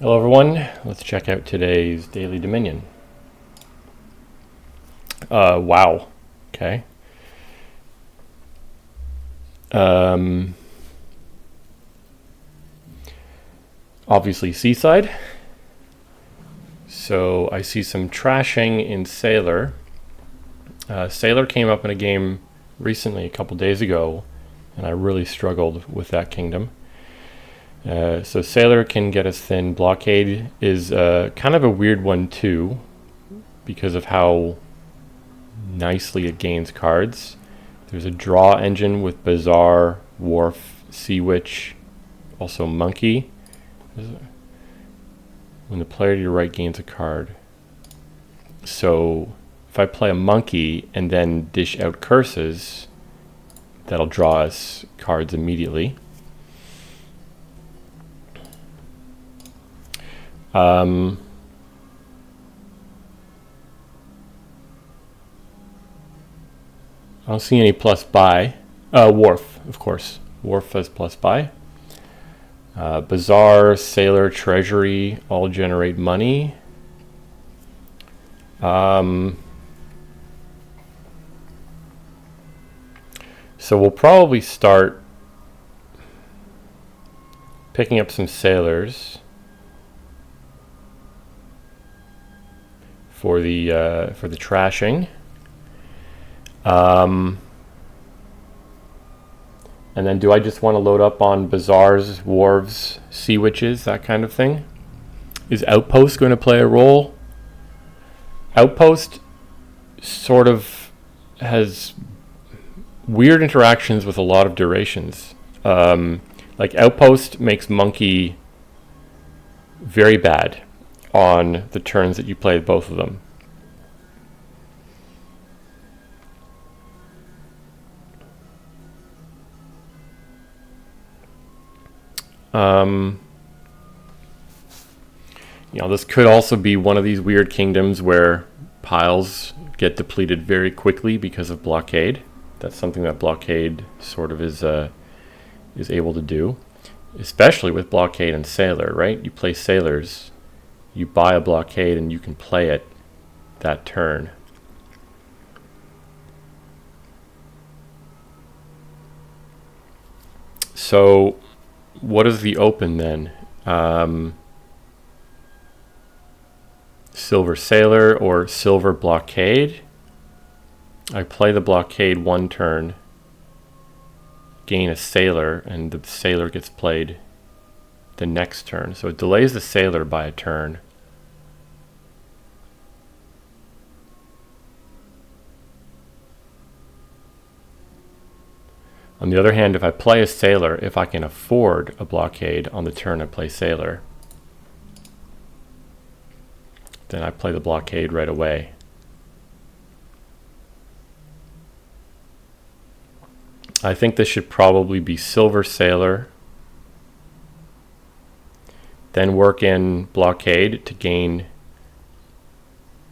Hello everyone, let's check out today's Daily Dominion. Wow. Okay. Obviously Seaside. So I see some trashing in Sailor. Sailor came up in a game recently, a couple days ago, and I really struggled with that kingdom. So Sailor can get us thin. Blockade is kind of a weird one too, because of how nicely it gains cards. There's a draw engine with Bazaar, Wharf, Sea Witch, also Monkey. When the player to your right gains a card. So if I play a Monkey and then dish out curses, that'll draw us cards immediately. I don't see any plus buy. Wharf, of course. Wharf has plus buy. Bazaar, Sailor, Treasury all generate money. So we'll probably start picking up some Sailors for the trashing. And then do I just want to load up on Bazaars, Wharves, Sea Witches, that kind of thing? Is Outpost going to play a role? Outpost sort of has weird interactions with a lot of durations. Like Outpost makes Monkey very bad on the turns that you play both of them. This could also be one of these weird kingdoms where piles get depleted very quickly because of Blockade. That's something that Blockade sort of is able to do, especially with Blockade and Sailor, right? You play Sailors, you buy a Blockade, and you can play it that turn. So what is the open then? Silver Sailor or Silver Blockade. I play the Blockade one turn, gain a Sailor, and the Sailor gets played the next turn. So it delays the Sailor by a turn. On the other hand, if I play a Sailor, if I can afford a Blockade on the turn I play Sailor, then I play the Blockade right away. I think this should probably be Silver Sailor, then work in Blockade to gain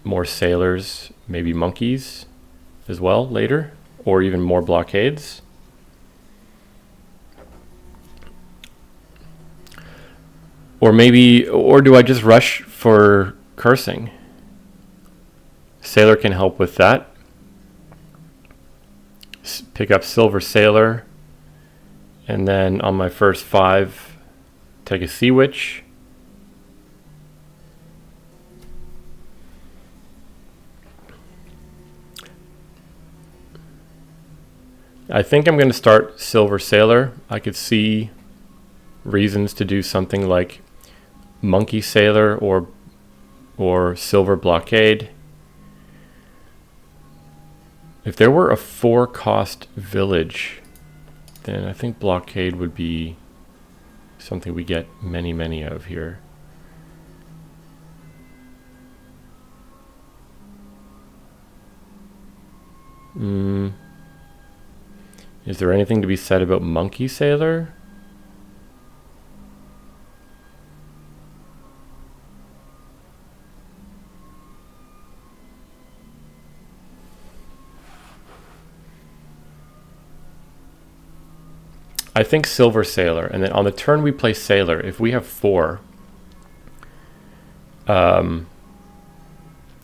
more Sailors, maybe Monkeys as well later, or even more Blockades. Or do I just rush for cursing? Sailor can help with that. Pick up Silver Sailor, and then on my first 5, take a Sea Witch. I think I'm going to start Silver Sailor. I could see reasons to do something like Monkey Sailor or Silver Blockade. If there were a 4-cost village, then I think Blockade would be something we get many of here. Is there anything to be said about Monkey Sailor? I think Silver Sailor, and then on the turn we play Sailor. If we have 4,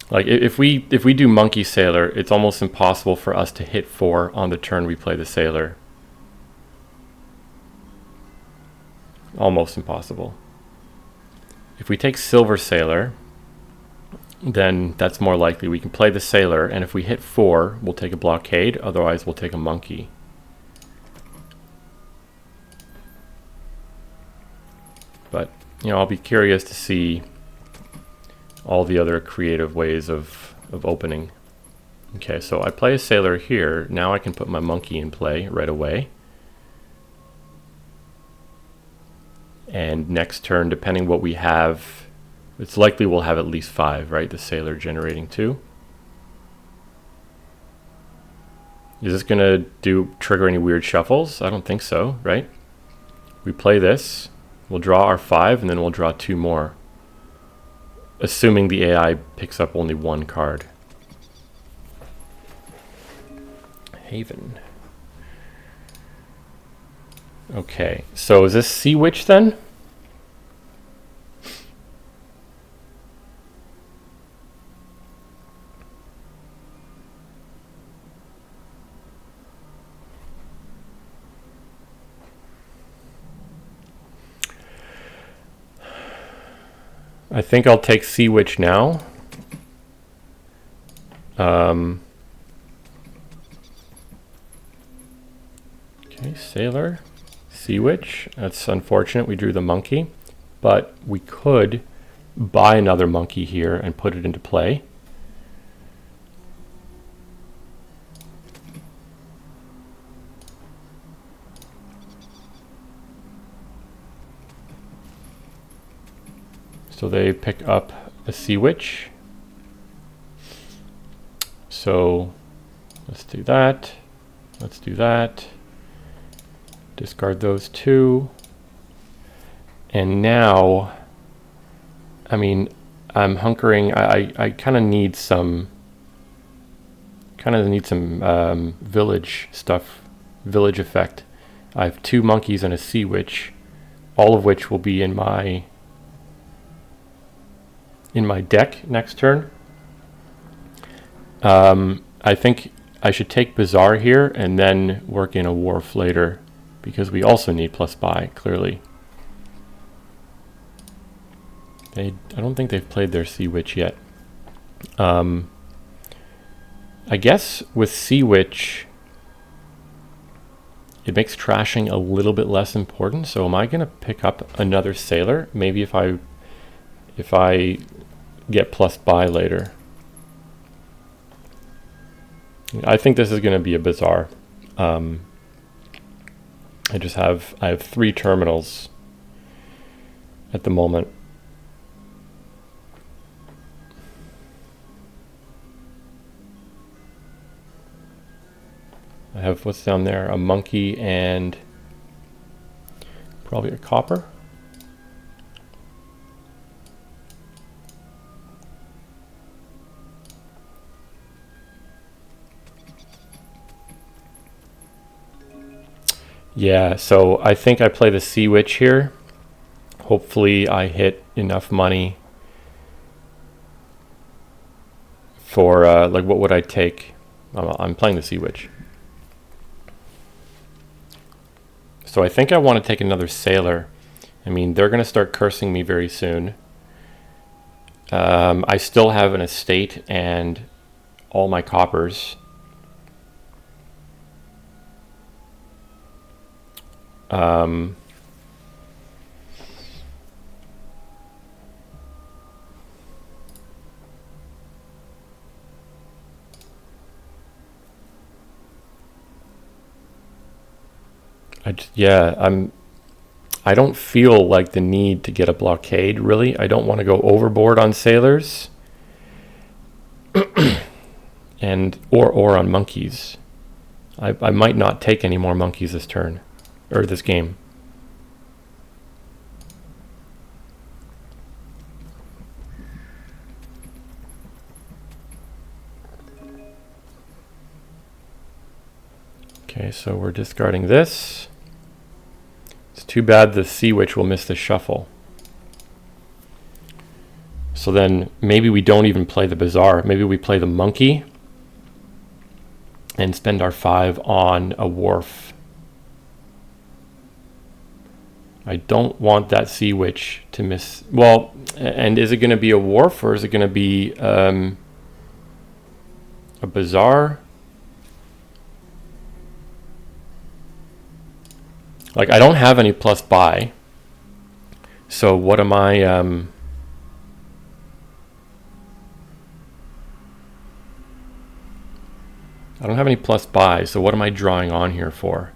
Like if we do monkey sailor, it's almost impossible for us to hit 4 on the turn we play the sailor. Almost impossible. If we take silver sailor, then that's more likely. We can play the sailor, and if we hit 4, we'll take a blockade. Otherwise, we'll take a monkey. But, you know, I'll be curious to see all the other creative ways of opening. Okay, so I play a sailor here. Now I can put my monkey in play right away. And next turn, depending what we have, it's likely we'll have at least 5, right? The sailor generating 2. Is this gonna trigger any weird shuffles? I don't think so, right? We play this, we'll draw our 5, and then we'll draw 2 more. Assuming the AI picks up only 1 card. Haven. Okay, so is this Sea Witch then? I think I'll take Sea Witch now. Okay, Sailor, Sea Witch. That's unfortunate. We drew the monkey, but we could buy another monkey here and put it into play. So they pick up a Sea Witch. So let's do that. Let's do that. Discard those 2. And now, I mean, I'm hunkering. I kind of need some village stuff, village effect. I have 2 monkeys and a Sea Witch, all of which will be in my deck next turn. I think I should take Bazaar here and then work in a Wharf later, because we also need plus buy, clearly. I don't think they've played their Sea Witch yet. I guess with Sea Witch, it makes trashing a little bit less important. So am I going to pick up another Sailor? Maybe if I get plus buy later. I think this is going to be a Bazaar. I have 3 terminals at the moment. I have, what's down there? A monkey and probably a copper. Yeah, so I think I play the Sea Witch here. Hopefully I hit enough money for, like, what would I take? I'm playing the Sea Witch. So I think I want to take another Sailor. I mean, they're going to start cursing me very soon. I still have an estate and all my coppers. I don't feel like the need to get a blockade, really. I don't want to go overboard on sailors and or on monkeys. I might not take any more monkeys this turn or this game. Okay, so we're discarding this. It's too bad the Sea Witch will miss the shuffle. So then maybe we don't even play the Bazaar. Maybe we play the monkey and spend our 5 on a wharf. I don't want that Sea Witch to miss. Well, and is it going to be a wharf or is it going to be a Bazaar? Like, I don't have any plus buy. So what am I... I don't have any plus buy, so what am I drawing on here for?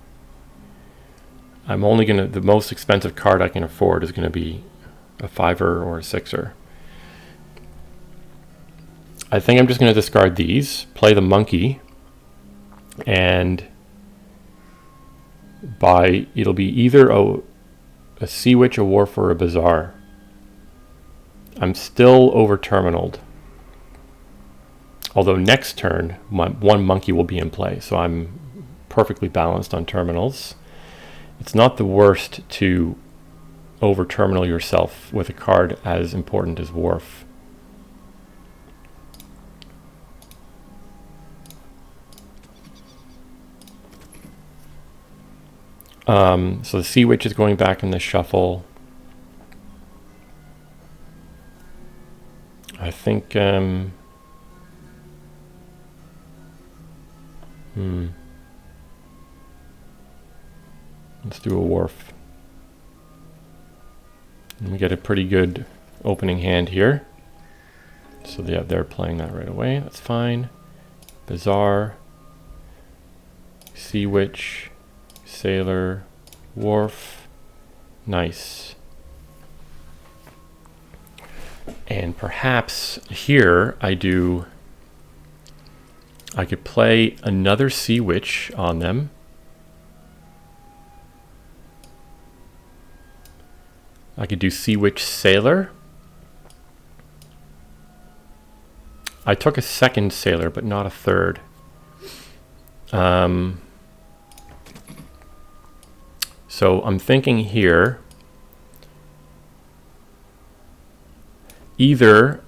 I'm only going to... The most expensive card I can afford is going to be a 5er or a 6er. I think I'm just going to discard these, play the monkey, and buy... It'll be either a Sea Witch, a Wharf, or a Bazaar. I'm still over terminaled. Although next turn, one monkey will be in play, so I'm perfectly balanced on terminals. It's not the worst to over terminal yourself with a card as important as Wharf. So the Sea Witch is going back in the shuffle. I think... Let's do a Wharf. And we get a pretty good opening hand here. So yeah, they're playing that right away. That's fine. Bazaar, Sea Witch, Sailor, Wharf. Nice. And perhaps here I could play another Sea Witch on them. I could do Sea Witch Sailor. I took a second Sailor, but not a third. So I'm thinking here, either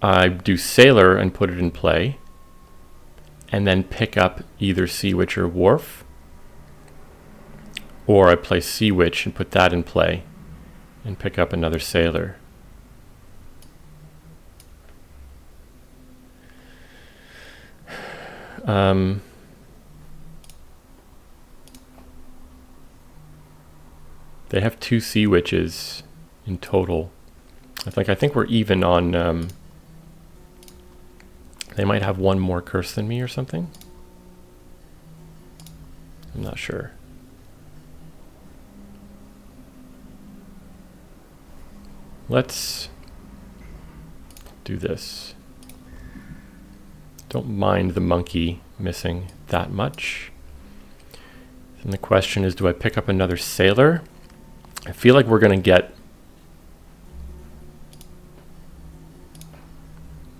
I do Sailor and put it in play, and then pick up either Sea Witch or Wharf, or I play Sea Witch and put that in play and pick up another Sailor. They have 2 Sea Witches in total. I think we're even on... they might have one more curse than me or something. I'm not sure. Let's do this. Don't mind the monkey missing that much. And the question is, do I pick up another Sailor? I feel like we're going to get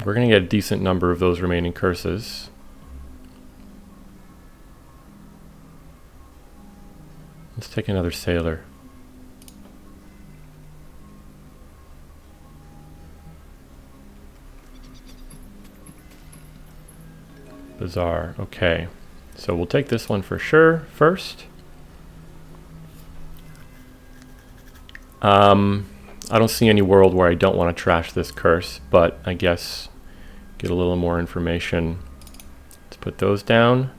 a decent number of those remaining curses. Let's take another Sailor. Bazaar. Okay. So we'll take this one for sure first. I don't see any world where I don't want to trash this curse, but I guess get a little more information. Let's put those down.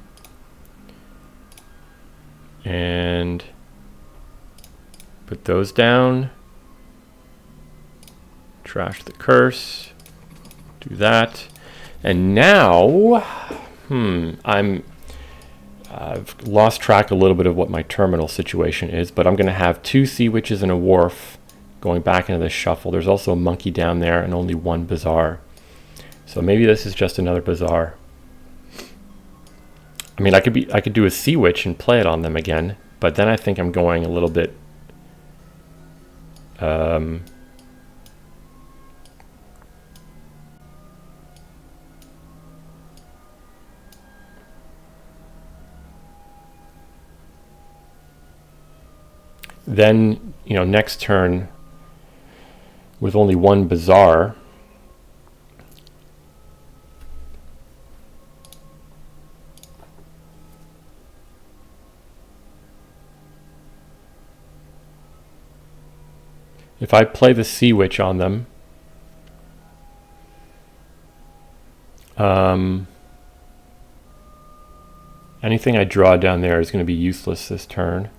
And put those down. Trash the curse. Do that. And now, I've lost track a little bit of what my terminal situation is, but I'm going to have 2 Sea Witches and a Wharf going back into the shuffle. There's also a monkey down there and only 1 Bazaar. So maybe this is just another Bazaar. I mean, I could do a Sea Witch and play it on them again, but then I think I'm going a little bit then, next turn, with only one bazaar. If I play the Sea Witch on them, anything I draw down there is going to be useless this turn.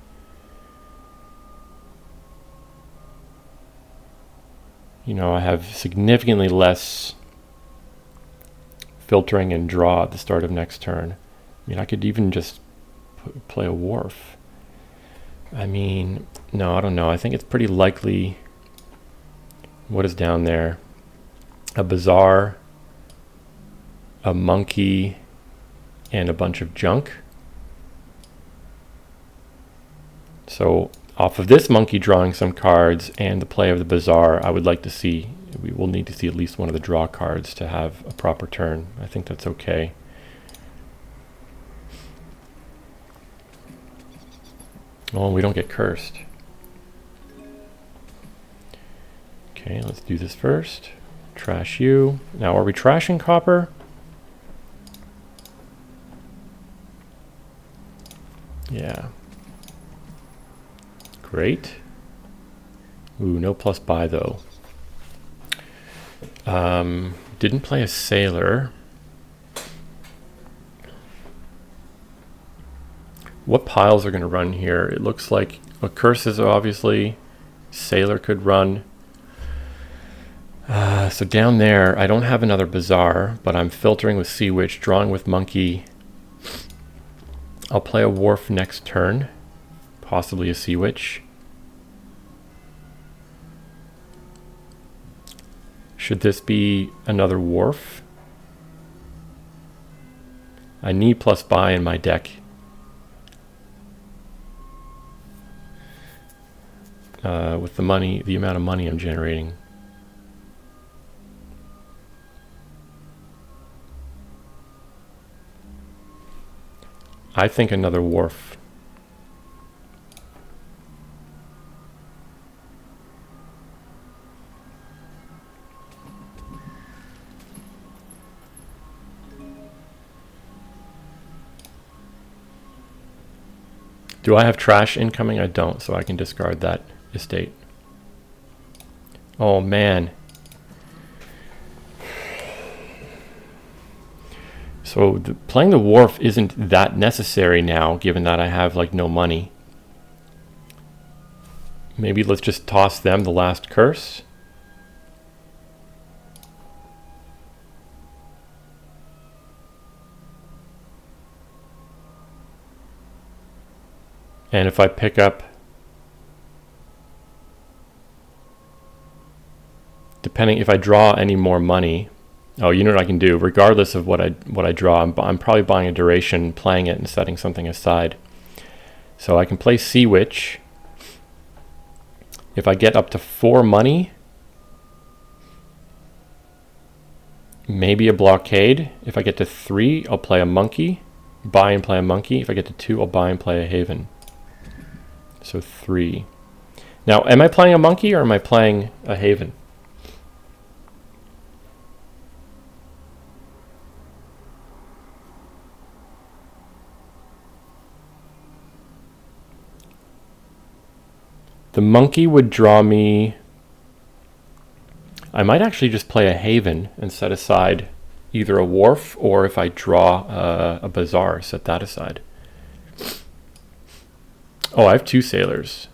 You know, I have significantly less filtering and draw at the start of next turn. I mean, I could even just play a wharf. I mean, no, I don't know. I think it's pretty likely. What is down there? A bazaar, a monkey, and a bunch of junk. So off of this monkey drawing some cards and the play of the bazaar, I would like to see, we will need to see at least one of the draw cards to have a proper turn. I think that's okay. Oh, we don't get cursed. Okay, let's do this first. Trash you. Now, are we trashing copper? Yeah. Great. Ooh, no plus buy though. Didn't play a sailor. What piles are going to run here? It looks like a curses, obviously. Sailor could run. So down there, I don't have another bazaar, but I'm filtering with Sea Witch, drawing with monkey. I'll play a wharf next turn, possibly a Sea Witch. Should this be another wharf? I need plus buy in my deck. With the money, the amount of money I'm generating. I think another wharf. Do I have trash incoming? I don't, so I can discard that estate. Oh man. So playing the wharf isn't that necessary now, given that I have like no money. Maybe let's just toss them the last curse. And if I pick up, depending if I draw any more money, oh, you know what I can do? Regardless of what I draw, I'm probably buying a duration, playing it, and setting something aside. So I can play Sea Witch. If I get up to 4 money, maybe a blockade. If I get to 3, I'll play a monkey, buy and play a monkey. If I get to 2, I'll buy and play a haven. So 3. Now, am I playing a monkey or am I playing a haven? The monkey would draw me. I might actually just play a haven and set aside either a wharf, or if I draw a bazaar, set that aside. Oh, I have 2 sailors.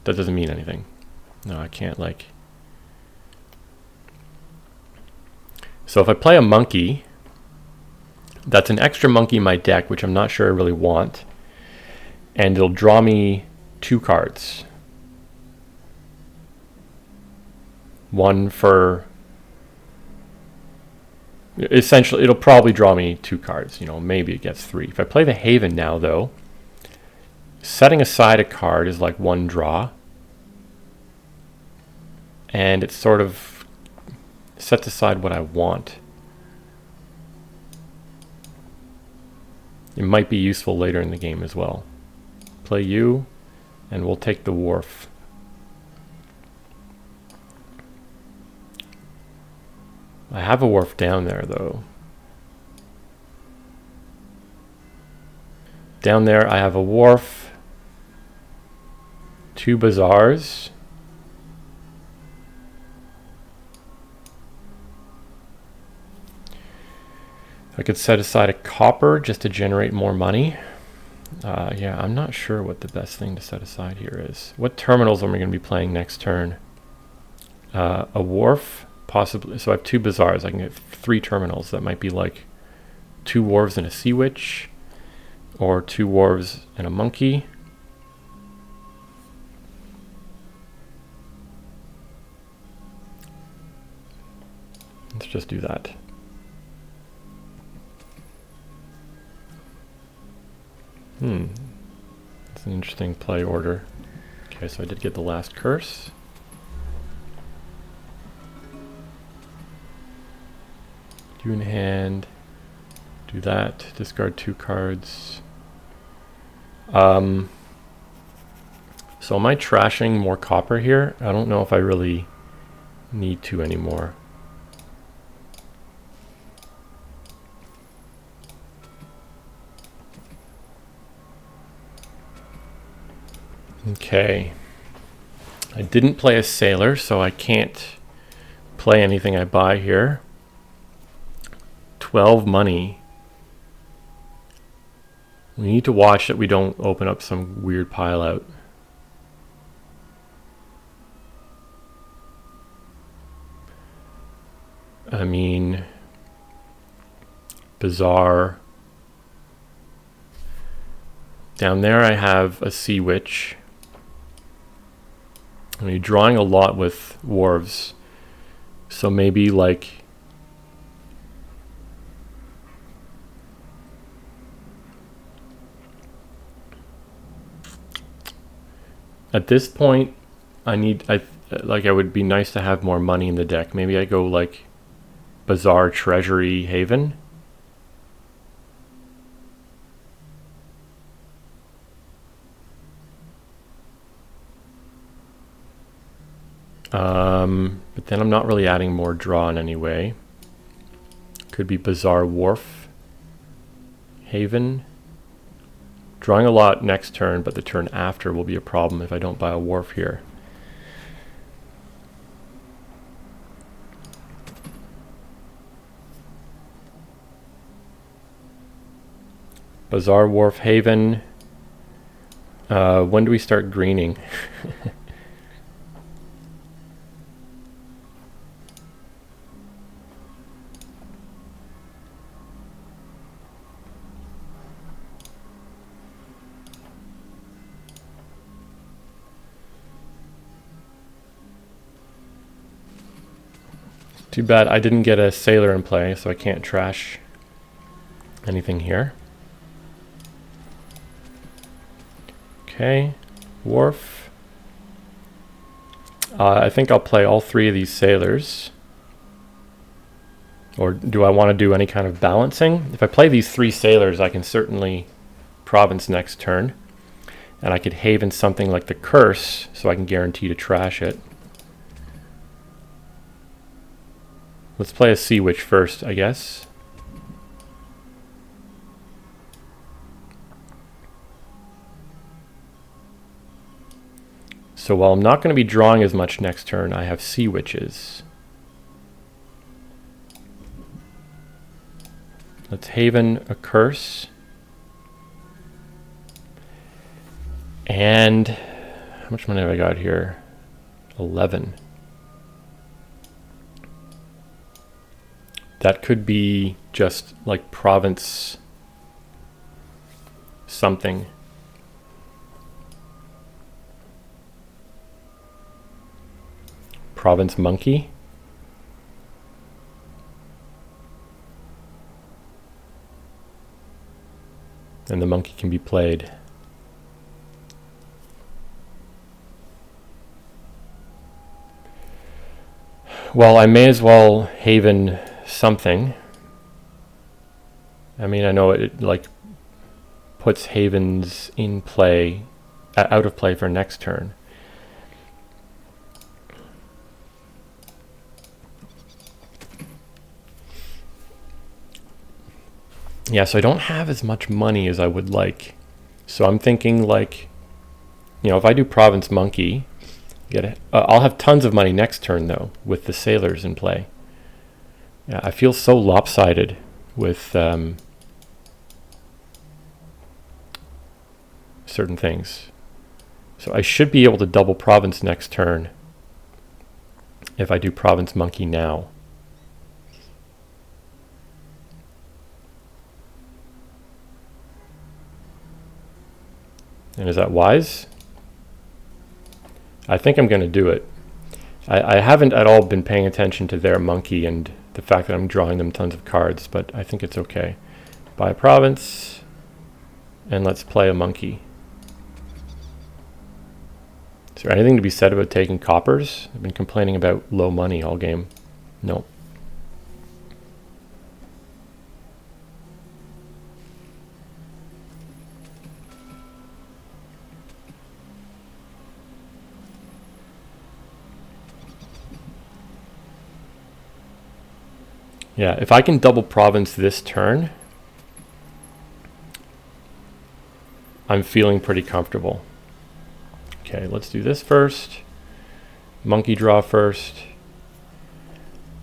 That doesn't mean anything. No, I can't like. So if I play a monkey, that's an extra monkey in my deck, which I'm not sure I really want. And it'll draw me 2 cards. One for, essentially, it'll probably draw me 2 cards. You know, maybe it gets 3. If I play the haven now, though, setting aside a card is like 1 draw. And it sort of sets aside what I want. It might be useful later in the game as well. Play you, and we'll take the wharf. I have a wharf down there, though. Down there, I have a wharf, 2 bazaars. I could set aside a copper just to generate more money. Yeah, I'm not sure what the best thing to set aside here is. What terminals am I going to be playing next turn? A wharf, possibly. So I have 2 bazaars. I can get 3 terminals. That might be like 2 wharves and a sea witch, or 2 wharves and a monkey. Let's just do that. It's an interesting play order. Okay, so I did get the last curse. Do in hand. Do that. Discard 2 cards. So am I trashing more copper here? I don't know if I really need to anymore. Okay. I didn't play a sailor, so I can't play anything I buy here. 12 money. We need to watch that we don't open up some weird pile out. I mean, bizarre. Down there I have a sea witch. I mean, drawing a lot with wharves. So maybe like at this point I would be nice to have more money in the deck. Maybe I go like Bazaar, Treasury, Haven. But then I'm not really adding more draw in any way. Could be Bazaar, Wharf, Haven. Drawing a lot next turn, but the turn after will be a problem if I don't buy a wharf here. Bazaar, Wharf, Haven. When do we start greening? Too bad I didn't get a sailor in play, so I can't trash anything here. Okay, wharf. I think I'll play all 3 of these sailors. Or do I want to do any kind of balancing? If I play these 3 sailors, I can certainly province next turn. And I could haven something like the curse, so I can guarantee to trash it. Let's play a Sea Witch first, I guess. So while I'm not going to be drawing as much next turn, I have Sea Witches. Let's haven a curse. And how much money have I got here? 11. That could be just like province something. Province monkey. And the monkey can be played. Well, I may as well haven something. I mean, I know it like puts havens in play, out of play for next turn. Yeah, so I don't have as much money as I would like. So I'm thinking like, if I do province monkey, I'll have tons of money next turn though, with the sailors in play. Yeah, I feel so lopsided with certain things. So I should be able to double province next turn if I do province monkey now. And is that wise? I think I'm going to do it. I haven't at all been paying attention to their monkey and the fact that I'm drawing them tons of cards, but I think it's okay. Buy a province, and let's play a monkey. Is there anything to be said about taking coppers? I've been complaining about low money all game. No. Yeah, if I can double province this turn, I'm feeling pretty comfortable. Okay, let's do this first. Monkey draw first.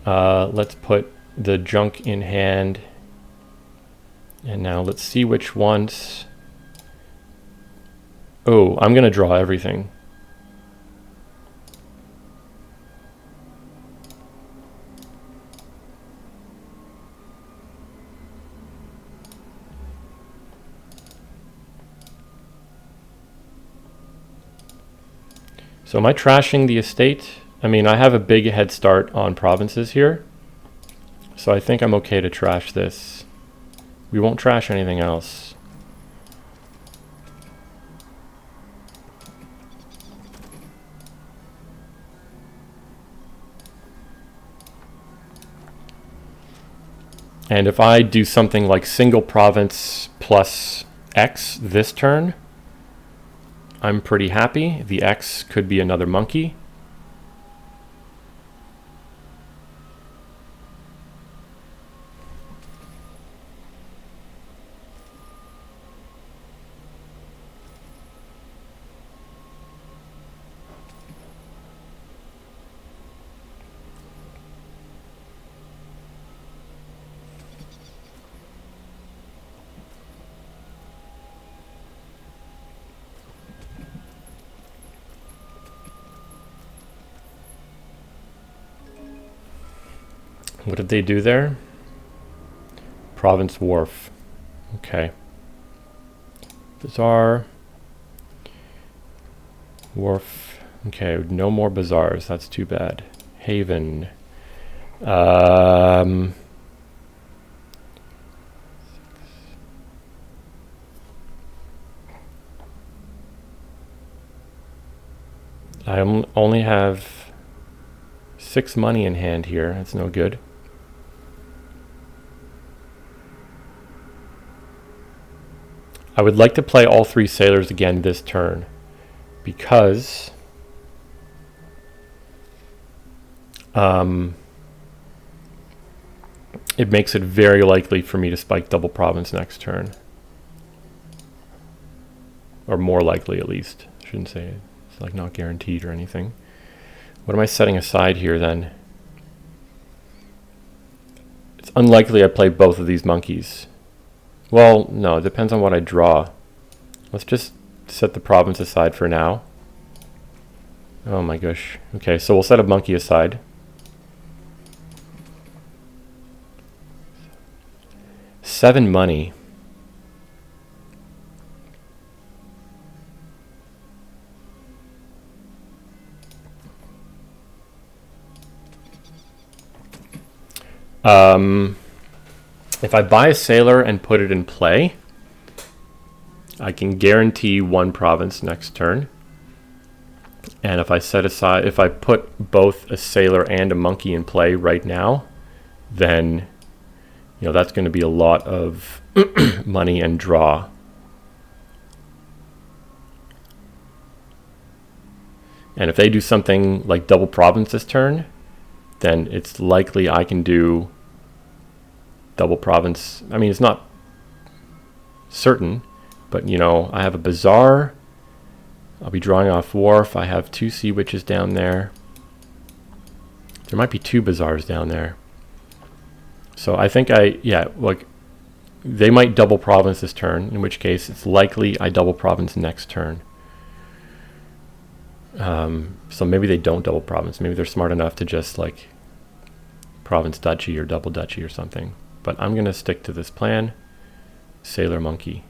Let's put the junk in hand. And now let's see which ones. Oh, I'm going to draw everything. So am I trashing the estate? I mean, I have a big head start on provinces here. So I think I'm okay to trash this. We won't trash anything else. And if I do something like single province plus X this turn, I'm pretty happy. The X could be another monkey. What did they do there? Province Wharf. Okay. Bazaar. Wharf. Okay, no more bazaars. That's too bad. Haven. I only have 6 money in hand here. That's no good. I would like to play all 3 sailors again this turn because it makes it very likely for me to spike double province next turn. Or more likely, at least. I shouldn't say it. It's like not guaranteed or anything. What am I setting aside here then? It's unlikely I play both of these monkeys. Well, no, it depends on what I draw. Let's just set the province aside for now. Oh my gosh. Okay, so we'll set a monkey aside. Seven money. If I buy a sailor and put it in play, I can guarantee 1 province next turn. And if I put both a sailor and a monkey in play right now, then that's going to be a lot of money and draw. And if they do something like double province this turn, then it's likely I can do double province. I mean, it's not certain, but you know, I have a Bazaar. I'll be drawing off Wharf. I have 2 Sea Witches down there. There might be 2 Bazaars down there. So I think like they might double province this turn, in which case it's likely I double province next turn. So maybe they don't double province. Maybe they're smart enough to just like province duchy or double duchy or something. But I'm going to stick to this plan. Sailor Monkey.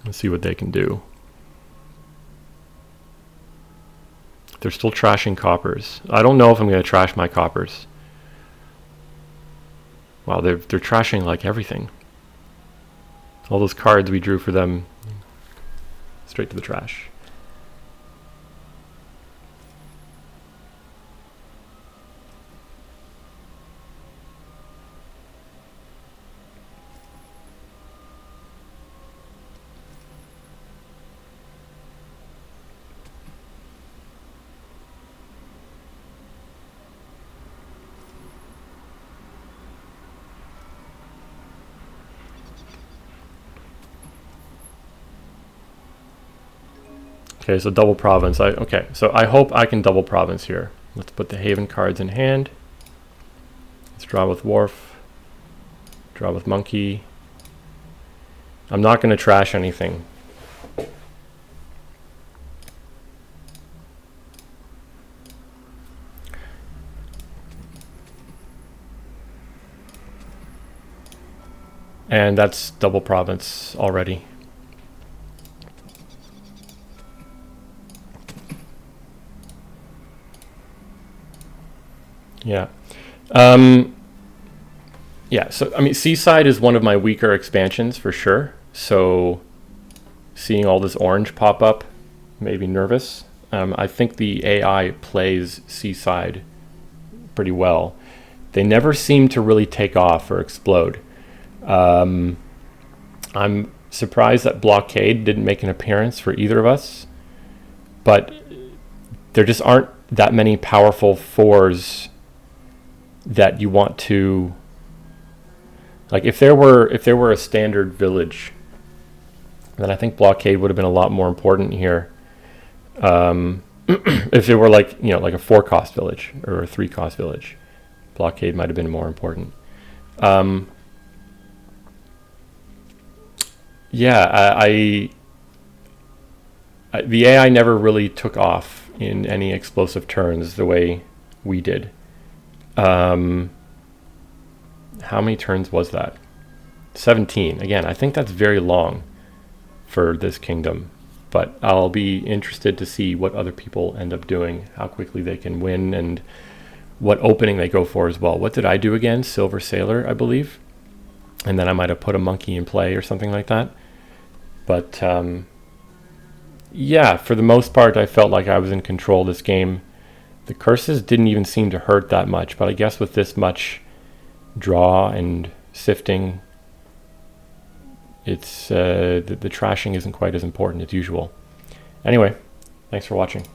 Let's see what they can do. They're still trashing coppers. I don't know if I'm going to trash my coppers. Wow, they're trashing like everything. All those cards we drew for them, straight to the trash. Okay, so double province. Okay, so I hope I can double province here. Let's put the Haven cards in hand. Let's draw with Wharf. Draw with Monkey. I'm not going to trash anything. And that's double province already. Yeah. Yeah, so I mean, Seaside is one of my weaker expansions for sure. So seeing all this orange pop up made me nervous. I think the AI plays Seaside pretty well. They never seem to really take off or explode. I'm surprised that Blockade didn't make an appearance for either of us, but there just aren't that many powerful 4s that you want to, like, if there were a standard village, then I think Blockade would have been a lot more important here. If it were like, you know, like a 4-cost village or a 3-cost village, Blockade might have been more important. Yeah, the AI never really took off in any explosive turns the way we did. How many turns was that? 17. Again, I think that's very long for this kingdom, but I'll be interested to see what other people end up doing, how quickly they can win, and what opening they go for as well. What did I do again? Silver Sailor, I believe. And then I might have put a monkey in play or something like that. But yeah, for the most part, I felt like I was in control of this game. The curses didn't even seem to hurt that much, but I guess with this much draw and sifting, it's the trashing isn't quite as important as usual. Anyway, thanks for watching.